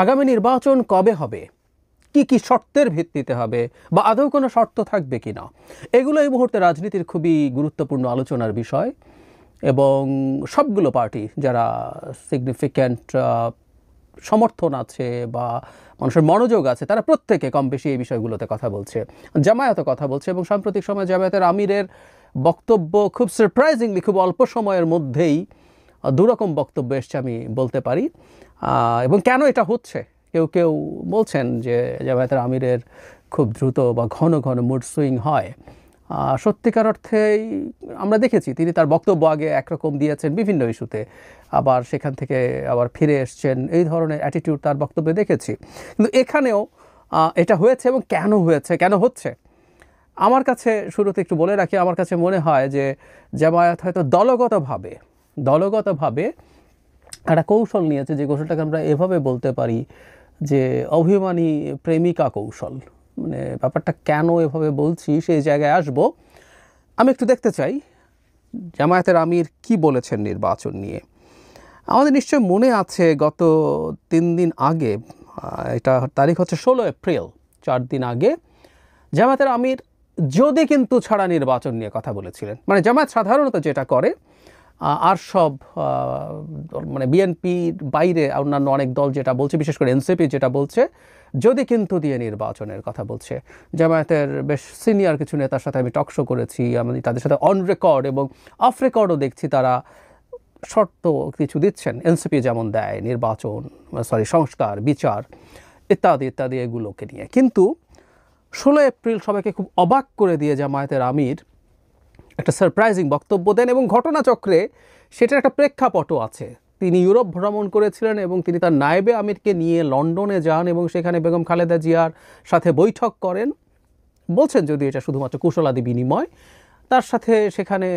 আগামী নির্বাচন কবে হবে, কি কি শর্তের ভিত্তিতে হবে, বা আদৌ কোনো শর্ত থাকবে কি না, এগুলো এই মুহূর্তে রাজনীতির খুবই গুরুত্বপূর্ণ আলোচনার বিষয়। এবং সবগুলো পার্টি যারা সিগনিফিক্যান্ট সমর্থন আছে বা মানুষের মনোযোগ আছে, তারা প্রত্যেকে কম বেশি এই বিষয়গুলোতে কথা বলছে। জামায়াতও কথা বলছে, এবং সাম্প্রতিক সময়ে জামায়াতের আমিরের বক্তব্য খুব সারপ্রাইজিংলি খুব অল্প সময়ের মধ্যেই দুরকম বক্তব্য এসছে আমি বলতে পারি। এবং কেন এটা হচ্ছে, কেউ কেউ বলছেন যে জামায়াতের আমিরের খুব দ্রুত বা ঘন ঘন মুড সুইং হয়। সত্যিকার অর্থেই আমরা দেখেছি তিনি তার বক্তব্য আগে একরকম দিয়েছেন বিভিন্ন ইস্যুতে, আবার সেখান থেকে আবার ফিরে এসছেন, এই ধরনের অ্যাটিটিউড তার বক্তব্যে দেখেছি। কিন্তু এখানেও এটা হয়েছে, এবং কেন হয়েছে, কেন হচ্ছে, আমার কাছে শুরুতে একটু বলে রাখি, আমার কাছে মনে হয় যে জামায়াত হয়তো দলগতভাবে একটা কৌশল নিয়েছে, যে কৌশলটাকে আমরা এভাবে বলতে পারি যে অভিমানী প্রেমিকা কৌশল। মানে ব্যাপারটা কেন এভাবে বলছি সেই জায়গায় আসব। আমি একটু দেখতে চাই জামায়াতের আমির কি বলেছেন নির্বাচন নিয়ে। আমাদের নিশ্চয় মনে আছে গত 3 দিন আগে, এটা তারিখ হচ্ছে 16 এপ্রিল, 4 দিন আগে জামায়াতের আমির যদি কিন্তু ছাড়া নির্বাচন নিয়ে কথা বলেছিলেন। মানে জামায়াত সাধারণত যেটা করে, আর সব মানে বিএনপির বাইরে অন্যান্য অনেক দল যেটা বলছে, বিশেষ করে এনসিপি যেটা বলছে, যদি কিন্তু দিয়ে নির্বাচনের কথা বলছে। জামায়াতের বেশ সিনিয়র কিছু নেতার সাথে আমি টকশো করেছি, আমি তাদের সাথে অন রেকর্ড এবং অফ রেকর্ডও দেখছি তারা শর্ত কিছু দিচ্ছেন, এনসিপি যেমন দেয় নির্বাচন, সংস্কার, বিচার ইত্যাদি ইত্যাদি এগুলোকে নিয়ে। কিন্তু 16 এপ্রিল সবাইকে খুব অবাক করে দিয়ে জামায়াতের আমির একটা সারপ্রাইজিং বক্তব্য দেন, এবং ঘটনাচক্রে সেটার একটা প্রেক্ষাপটও আছে। তিনি ইউরোপ ভ্রমণ করেছিলেন, এবং তিনি তার নায়েবে আমিরকে নিয়ে লন্ডনে যান, এবং সেখানে বেগম খালেদা জিয়ার সাথে বৈঠক করেন। বলছেন যদি এটা শুধুমাত্র কুশলাদি বিনিময়, তার সাথে সেখানে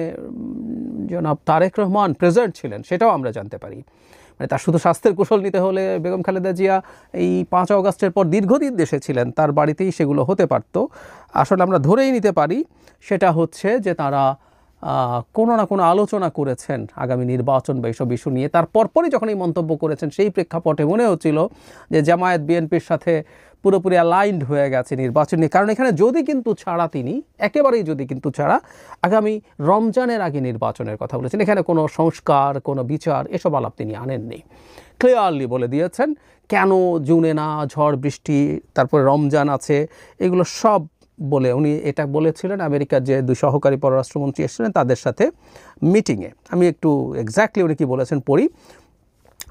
জনাব তারেক রহমান প্রেজেন্ট ছিলেন, সেটাও আমরা জানতে পারি। মানে তার শুধু স্বাস্থ্যের কুশল নিতে হলে বেগম খালেদা জিয়া এই 5 আগস্টের পর দীর্ঘদিন দেশে ছিলেন, তার বাড়িতেই সেগুলো হতে পারত। আসলে আমরা ধরেই নিতে পারি সেটা হচ্ছে যে তারা কোনো না কোনো আলোচনা করেছেন আগামী নির্বাচন বা এইসব ইস্যু নিয়ে। তারপরই যখন এই মন্তব্য করেছেন, সেই প্রেক্ষাপটে মনে হচ্ছিল যে জামায়াত বিএনপির সাথে পুরোপুরি অ্যালাইন্ড হয়ে গেছে নির্বাচন নিয়ে। কারণ এখানে যদি কিন্তু ছাড়া, তিনি একেবারেই যদি কিন্তু ছাড়া আগামী রমজানের আগে নির্বাচনের কথা বলেছেন। এখানে কোনো সংস্কার, কোনো বিচার, এসব আলাপ তিনি আনেননি। ক্লিয়ারলি বলে দিয়েছেন কেন জুনে না, ঝড় বৃষ্টি, তারপরে রমজান আছে, এগুলো সব বলে উনি এটা বলেছিলেন আমেরিকার যে 2 সহকারী পররাষ্ট্রমন্ত্রী এসেছিলেন তাদের সাথে মিটিংয়ে। আমি একটু এক্স্যাক্টলি উনি কি বলেছেন পড়ি।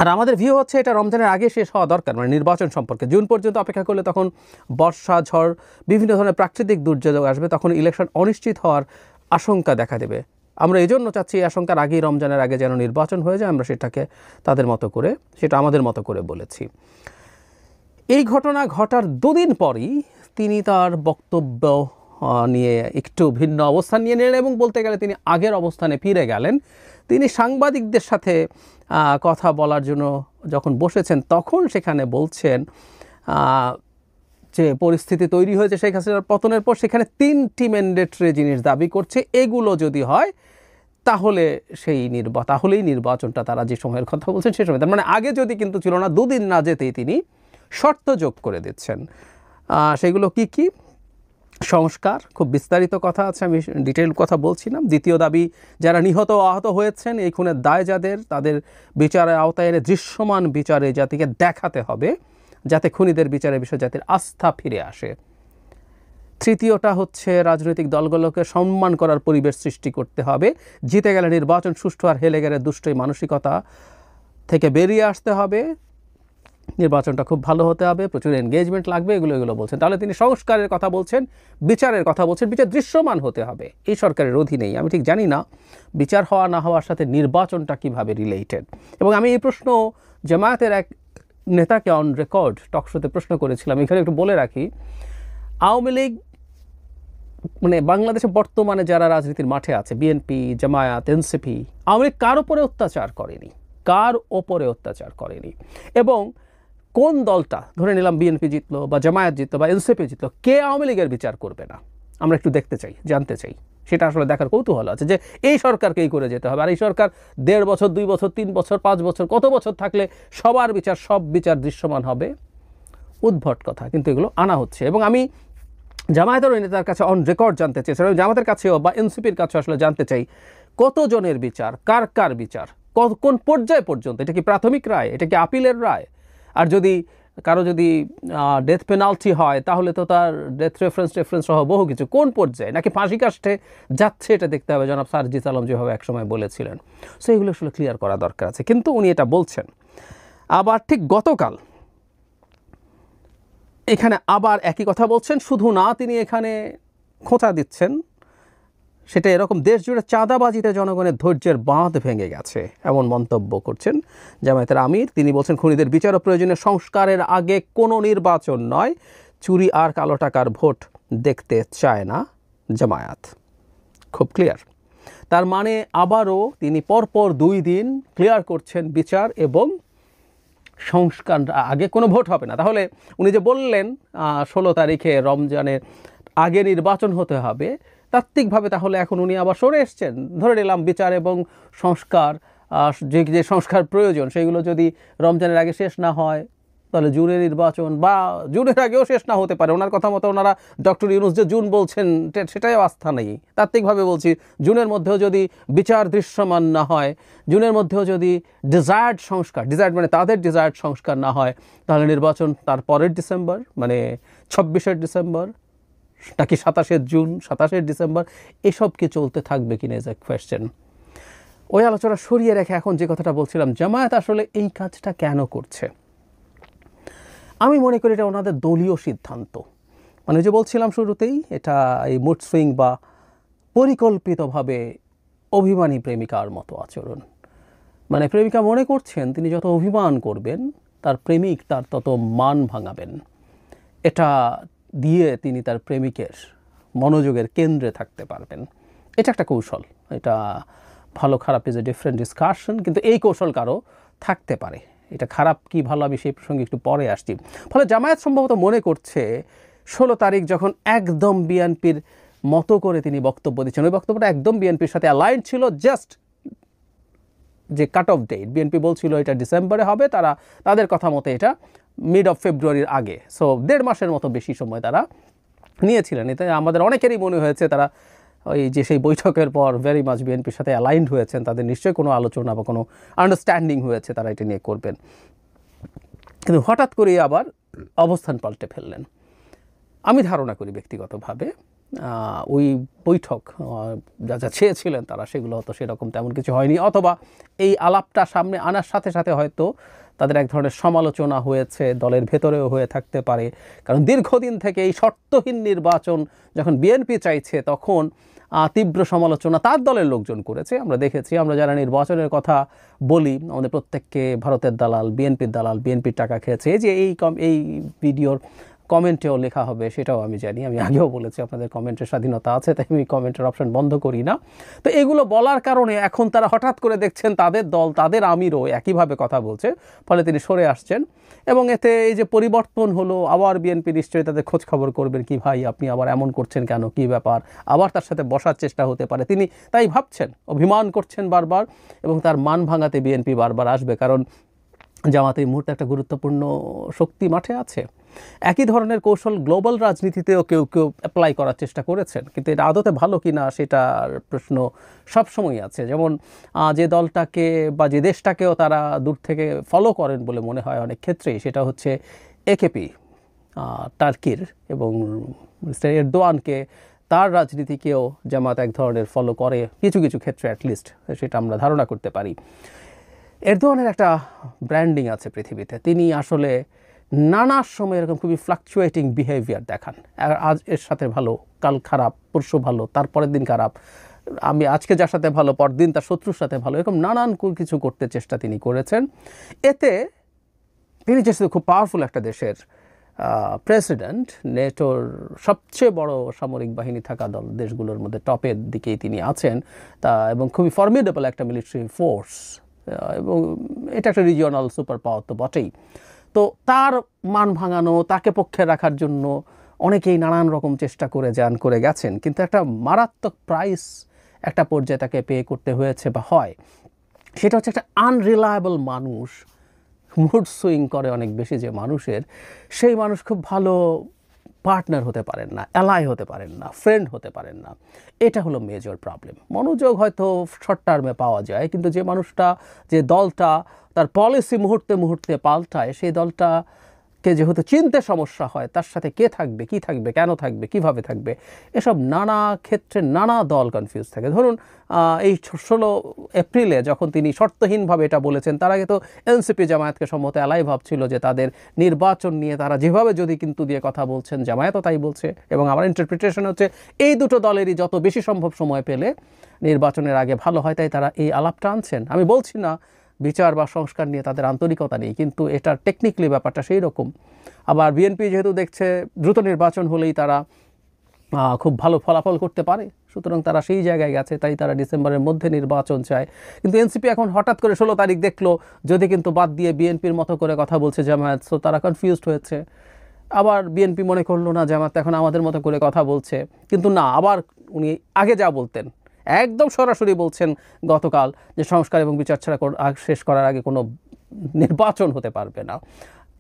আর আমাদের ভিউ হচ্ছে এটা রমজানের আগে শেষ হওয়া দরকার, মানে নির্বাচন সম্পর্কে। জুন পর্যন্ত অপেক্ষা করলে তখন বর্ষা, ঝড়, বিভিন্ন ধরনের প্রাকৃতিক দুর্যোগ আসবে, তখন ইলেকশন অনিশ্চিত হওয়ার আশঙ্কা দেখা দেবে। আমরা এই জন্য চাচ্ছি এই আশঙ্কার আগেই, রমজানের আগে যেন নির্বাচন হয়ে যায়। আমরা সেটাকে তাদের মতো করে, সেটা আমাদের মতো করে বলেছি। এই ঘটনা ঘটার 2 দিন পরই তিনি তার বক্তব্য নিয়ে একটু ভিন্ন অবস্থান নিয়ে নিলেন, এবং বলতে গেলে তিনি আগের অবস্থানে ফিরে গেলেন। তিনি সাংবাদিকদের সাথে কথা বলার জন্য যখন বসেছেন, তখন সেখানে বলছেন যে পরিস্থিতি তৈরি হয়েছে শেখ হাসিনার পতনের পর, সেখানে 3টি ম্যান্ডেটরি জিনিস দাবি করছে, এগুলো যদি হয় তাহলেই নির্বাচনটা, তারা যে সময়ের কথা বলছেন সে সময়, তার মানে আগে যদি কিন্তু ছিল না, 2 দিন না যেতেই তিনি শর্ত যোগ করে দিচ্ছেন। সেগুলো কি কি? সংস্কার, খুব বিস্তারিত কথা আছে, আমি ডিটেইল কথা বলছি না। দ্বিতীয় দাবি, যারা নিহত আহত হয়েছেন, এই খুনের দায় যাদের, তাদের বিচারের আওতায় এনে দৃশ্যমান বিচারে জাতিকে দেখাতে হবে, যাতে খুনিদের বিচারের বিষয়ে জাতির আস্থা ফিরে আসে। তৃতীয়টা হচ্ছে রাজনৈতিক দলগুলোকে সম্মান করার পরিবেশ সৃষ্টি করতে হবে, জিতে গেলে নির্বাচন সুষ্ঠু আর হেলে গেলে দুষ্টই মানসিকতা থেকে বেরিয়ে আসতে হবে, নির্বাচনটা খুব ভালো হতে হবে, প্রচুর এনগেজমেন্ট লাগবে, এগুলো বলছেন। তাহলে তিনি সংস্কারের কথা বলছেন, বিচারের কথা বলছেন, বিচার দৃশ্যমান হতে হবে। এই সরকারের অধীনেই, আমি ঠিক জানি না বিচার হওয়া না হওয়ার সাথে নির্বাচনটা কিভাবে রিলেটেড। এবং আমি এই প্রশ্ন জামায়াতের এক নেতাকে অন রেকর্ড টকশোতে প্রশ্ন করেছিলাম। এখানে একটু বলে রাখি, আওয়ামী লীগ, মানে বাংলাদেশে বর্তমানে যারা রাজনীতির মাঠে আছে, বিএনপি, জামায়াত, এনসিপি, আওয়ামী লীগ কার ওপরে অত্যাচার করেনি। এবং কোন দলটা, ধরে নিলাম বিএনপি জিতলো বা জামায়াত জিতলো বা এনসিপি জিতলো, কে আওয়ামী লীগের বিচার করবে না? আমরা একটু দেখতে চাই, জানতে চাই, সেটা আসলে দেখার কৌতূহল আছে যে এই সরকারকেই করে যেতে হবে। আর এই সরকার 1.5 বছর, 2 বছর, 3 বছর, 5 বছর, কত বছর থাকলে সবার বিচার, সব বিচার দৃশ্যমান হবে, উদ্ভট কথা, কিন্তু এগুলো আনা হচ্ছে। এবং আমি জামায়াতের ওই নেতার কাছে অন রেকর্ড জানতে চেয়েছিলাম, জামায়াতের কাছেও বা এনসিপির কাছে আসলে জানতে চাই কতজনের বিচার, কার কার বিচার, কোন পর্যায় পর্যন্ত, এটা কি প্রাথমিক রায়, এটা কি আপিলের রায়, আর যদি কারো যদি ডেথ পেনাল্টি হয় তাহলে তো তার ডেথ রেফারেন্স সহ বহু কিছু, কোন পর্যায়ে, নাকি ফাঁসি কাস্টে যাচ্ছে এটা দেখতে হবে, জনাব সারজিস আলম যেভাবে একসময় বলেছিলেন। সো এগুলো আসলে ক্লিয়ার করা দরকার আছে, কিন্তু উনি এটা বলছেন। আবার ঠিক গতকাল এখানে আবার একই কথা বলছেন, শুধু না তিনি এখানে খোঁচা দিচ্ছেন, সেটা এরকম দেশ জুড়ে চাঁদাবাজিতে জনগণের ধৈর্যের বাঁধ ভেঙে গেছে এমন মন্তব্য করছেন জামায়াতের আমির। তিনি বলছেন খুনিদের বিচার ও প্রয়োজনীয় সংস্কারের আগে কোনো নির্বাচন নয়, চুরি আর কালো টাকার ভোট দেখতে চায় না জামায়াত। খুব ক্লিয়ার। তার মানে আবারও তিনি পরপর 2 দিন ক্লিয়ার করছেন বিচার এবং সংস্কার আগে কোনো ভোট হবে না। তাহলে উনি যে বললেন 16 তারিখে রমজানের আগে নির্বাচন হতে হবে, তাত্ত্বিকভাবে তাহলে এখন উনি আবার সরে এসছেন। ধরে নিলাম বিচার এবং সংস্কার, যে সংস্কার প্রয়োজন সেগুলো যদি রমজানের আগে শেষ না হয়, তাহলে জুনে নির্বাচন, বা জুনের আগেও শেষ না হতে পারে। ওনার কথা মতো ওনারা ডক্টর ইউনূস যে জুন বলছেন সেটাই আস্থা নেই। তাত্ত্বিকভাবে বলছি, জুনের মধ্যেও যদি বিচার দৃশ্যমান না হয়, জুনের মধ্যেও যদি ডিজায়ার্ড সংস্কার, ডিজায়ার্ড মানে তাদের ডিজায়ার্ড সংস্কার না হয়, তাহলে নির্বাচন তার পরের ডিসেম্বর, মানে 26 ডিসেম্বর, নাকি 27 জুন, 27 ডিসেম্বর, এসব কি চলতে থাকবে কিনা ইজ এ কোয়েশ্চেন। ওই আলোচনা সরিয়ে রেখে এখন যে কথাটা বলছিলাম, জামায়াত আসলে এই কাজটা কেন করছে? আমি মনে করি এটা ওনাদের দলীয় সিদ্ধান্ত। মানে যে বলছিলাম শুরুতেই, এটা এই মুড সুইং বা পরিকল্পিতভাবে অভিমানী প্রেমিকার মতো আচরণ। মানে প্রেমিকা মনে করছেন তিনি যত অভিমান করবেন তার প্রেমিক তার তত মান ভাঙাবেন, এটা দিয়ে তিনি তার প্রেমিকের মনোযোগের কেন্দ্রে থাকতে পারবেন। এটা একটা কৌশল, এটা ভালো খারাপ ইজ এ ডিফারেন্ট ডিসকাশন, কিন্তু এই কৌশল কারো থাকতে পারে। এটা খারাপ কি ভালো আমি সেই প্রসঙ্গে একটু পরে আসছি। ফলে জামায়াত সম্ভবত মনে করছে 16 তারিখ যখন একদম বিএনপির মতো করে তিনি বক্তব্য দিচ্ছেন, ওই বক্তব্যটা একদম বিএনপির সাথে অ্যালাইন্ড ছিল, জাস্ট যে কাট অফ ডেট বিএনপি বলছিল এটা ডিসেম্বরে হবে, তাদের কথা মতো এটা মিড অফ ফেব্রুয়ারির আগে, সো 1.5 মাসের মতো বেশি সময় তারা নিয়েছিলেন। এতে আমাদের অনেকেরই মনে হয়েছে তারা ওই যে সেই বৈঠকের পর ভেরি মাচ বিএনপির সাথে অ্যালাইন্ড হয়েছেন, তাদের নিশ্চয়ই কোনো আলোচনা বা কোনো আন্ডারস্ট্যান্ডিং হয়েছে, তারা এটা নিয়ে করবেন। কিন্তু হঠাৎ করেই আবার অবস্থান পাল্টে ফেললেন। আমি ধারণা করি ব্যক্তিগতভাবে ওই বৈঠক যা যা চেয়েছিলেন তারা, সেগুলো হয়তো সেরকম তেমন কিছু হয়নি, অথবা এই আলাপটা সামনে আনার সাথে সাথে হয়তো তাদের এক ধরনের সমালোচনা হয়েছে, দলের ভেতরেও হয়ে থাকতে পারে। কারণ দীর্ঘদিন থেকে এই শর্তহীন নির্বাচন যখন বিএনপি চাইছে, তখন তীব্র সমালোচনা তার দলের লোকজন করেছে। আমরা দেখেছি, আমরা যারা নির্বাচনের কথা বলি, আমাদের প্রত্যেককে ভারতের দালাল, বিএনপির দালাল, বিএনপির টাকা খেয়েছে, এই যে এই ভিডিওর কমেন্টেও লেখা হবে সেটাও আমি জানি। আমি আগেও বলেছি আপনাদের কমেন্টের স্বাধীনতা আছে, তাই আমি কমেন্টের অপশন বন্ধ করি না। তো এগুলো বলার কারণে এখন তারা হঠাৎ করে দেখছেন তাদের দল, তাদের আমিরও একইভাবে কথা বলছে, ফলে তিনি সরে আসছেন। এবং এতে এই যে পরিবর্তন হলো, আবার বিএনপি নিশ্চয়ই তাদের খোঁজ খবর করবেন, কি ভাই আপনি আবার এমন করছেন কেন, কি ব্যাপার, আবার তার সাথে বসার চেষ্টা হতে পারে। তিনি তাই ভাবছেন, অভিমান করছেন বারবার, এবং তার মান ভাঙাতে বিএনপি বারবার আসবে, কারণ জামাত এই মুহূর্তে একটা গুরুত্বপূর্ণ শক্তি মাঠে আছে। একই ধরনের কৌশল গ্লোবাল রাজনীতিতেও কেউ কেউ অ্যাপ্লাই করার চেষ্টা করেছেন, কিন্তু এটা আদতে ভালো কি না সেটার প্রশ্ন সবসময়ই আছে। যেমন যে দলটাকে বা যে দেশটাকেও তারা দূর থেকে ফলো করেন বলে মনে হয় অনেক ক্ষেত্রেই, সেটা হচ্ছে একেপি, টার্কির, এবং মিস্টার এরদোয়ানকে, তার রাজনীতিকেও জামাত এক ধরনের ফলো করে কিছু কিছু ক্ষেত্রে, অ্যাটলিস্ট সেটা আমরা ধারণা করতে পারি। এরদোয়ানের একটা ব্র্যান্ডিং আছে পৃথিবীতে, তিনি আসলে নানা সময় এরকম খুবই ফ্লাকচুয়েটিং বিহেভিয়ার দেখান। আজ এর সাথে ভালো, কাল খারাপ, পরশু ভালো, তারপরের দিন খারাপ, আমি আজকে যার সাথে ভালো, পরদিন তার শত্রুর সাথে ভালো, এরকম নানান কিছু করতে চেষ্টা তিনি করেছেন। এতে তিনি যেহেতু খুব পাওয়ারফুল একটা দেশের প্রেসিডেন্ট, নেটোর সবচেয়ে বড় সামরিক বাহিনী থাকা দেশগুলোর মধ্যে টপের দিকেই তিনি আছেন, এবং খুবই ফর্মিডেবল একটা মিলিটারি ফোর্স, এবং এটা একটা রিজিওনাল সুপার পাওয়ার তো বটেই। তো তার মান ভাঙানো, তাকে পক্ষে রাখার জন্য অনেকেই নানান রকম চেষ্টা করে গেছেন, কিন্তু একটা মারাত্মক প্রাইস একটা পর্যায়ে তাকে পে করতে হয়েছে বা হয়। সেটা হচ্ছে একটা আনরিলায়েবল মানুষ, মুড সুইং করে অনেক বেশি যে মানুষের, সেই মানুষ খুব ভালো পার্টনার হতে পারেন না, অ্যালাই হতে পারেন না, ফ্রেন্ড হতে পারেন না। এটা হলো মেজর প্রবলেম। মনোযোগ হয়তো শর্ট টার্মে পাওয়া যায়, কিন্তু যে মানুষটা, যে দলটা তার পলিসি মুহূর্তে মুহূর্তে পাল্টায়, সেই দলটাকে যেহেতু চিনতে সমস্যা হয়, তার সাথে কে থাকবে, কি থাকবে, কেন থাকবে, কিভাবে থাকবে, এসব নানা ক্ষেত্রে নানা দল কনফিউজ থাকে। ধরুন এই 16 এপ্রিলে যখন তিনি শর্তহীনভাবে এটা বলেছেন, তার আগে তো এনসিপি জামায়াতকে সম্মত এলাই ভাবছিল যে তাদের নির্বাচন নিয়ে তারা যেভাবে যদি কিন্তু দিয়ে কথা বলছেন, জামায়াতও তাই বলছে। এবং আমার ইন্টারপ্রিটেশন হচ্ছে এই দুটো দলেরই যত বেশি সম্ভব সময় পেলে নির্বাচনের আগে ভালো হয়, তাই তারা এই আলাপটা আনছেন। আমি বলছি না বিচার বা সংস্কার নিয়ে তাদের আন্তরিকতা নেই, কিন্তু এটার টেকনিক্যালি ব্যাপারটা সেই রকম। আবার বিএনপি যেহেতু দেখছে দ্রুত নির্বাচন হলেই তারা খুব ভালো ফলাফল করতে পারে, সুতরাং তারা সেই জায়গায় গেছে, তাই তারা ডিসেম্বরের মধ্যে নির্বাচন চায়। কিন্তু এনসিপি এখন হঠাৎ করে 16 তারিখ দেখলো যদি কিন্তু বাদ দিয়ে বিএনপির মতো করে কথা বলছে জামায়াত, সো তারা কনফিউজড হয়েছে। আবার বিএনপি মনে করলো না জামায়াত এখন আমাদের মতো করে কথা বলছে, কিন্তু না, আবার উনি আগে যা বলতেন একদম সরাসরি বলছেন গতকাল যে সংস্কার এবং বিচার ছাড়া শেষ করার আগে কোনো নির্বাচন হতে পারবে না।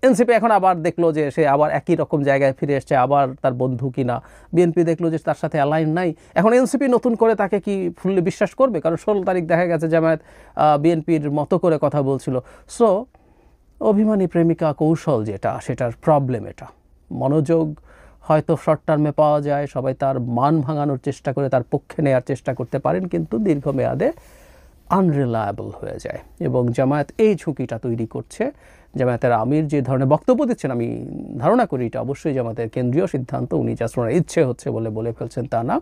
এনসিপি এখন আবার দেখলো যে সে আবার একই রকম জায়গায় ফিরে এসছে, আবার তার বন্ধু কিনা। বিএনপি দেখলো যে তার সাথে অ্যালাইন নাই, এখন এনসিপি নতুন করে তাকে কি ফুললি বিশ্বাস করবে? কারণ 16 তারিখ দেখা গেছে জামায়াত বিএনপির মতো করে কথা বলছিল। সো অভিমানী প্রেমিকা কৌশল যেটা, সেটার প্রবলেম এটা। মনোযোগ হয়তো শর্ট টার্মে পাওয়া যায়, সবাই তার মান ভাঙানোর চেষ্টা করে, তার পক্ষে নেওয়ার চেষ্টা করতে পারেন, কিন্তু দীর্ঘমেয়াদে আনরিলায়েবল হয়ে যায়। এবং জামায়াত এই ঝুঁকিটা তৈরি করছে। জামায়াতের আমির যে ধরনের বক্তব্য দিচ্ছেন, আমি ধারণা করি এটা অবশ্যই জামায়াতের কেন্দ্রীয় সিদ্ধান্ত, উনি জাস্ট ওনার ইচ্ছে হচ্ছে বলে ফেলছেন তা না।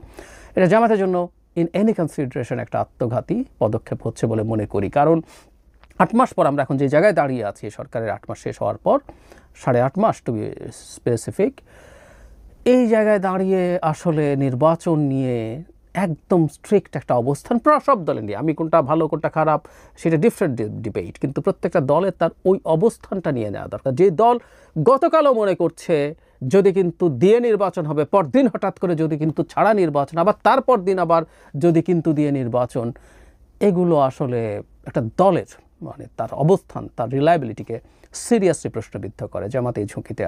এটা জামায়াতের জন্য ইন এনি কনসিডারেশন একটা আত্মঘাতী পদক্ষেপ হচ্ছে বলে মনে করি। কারণ 8 মাস পর আমরা এখন যে জায়গায় দাঁড়িয়ে আছি, সরকারের 8 মাস শেষ হওয়ার পর, 8.5 মাস টু বি স্পেসিফিক, এই জায়গায় দাঁড়িয়ে আসলে নির্বাচন নিয়ে একদম স্ট্রিক্ট একটা অবস্থান সব দলের নিয়ে, আমি কোনটা ভালো কোনটা খারাপ সেটা ডিফারেন্ট ডিবেট, কিন্তু প্রত্যেকটা দলের তার ওই অবস্থানটা নিয়ে নেওয়া দরকার। যে দল গতকালও মনে করছে যদি কিন্তু দিয়ে নির্বাচন হবে, পরদিন হঠাৎ করে যদি কিন্তু ছাড়া নির্বাচন, আবার তারপর দিন আবার যদি কিন্তু দিয়ে নির্বাচন, এগুলো আসলে একটা দলের মানে তার অবস্থান, তার রিলায়েবিলিটিকে সিরিয়াসলি প্রশ্নবিদ্ধ করে। জামাত এই ঝুঁকিতে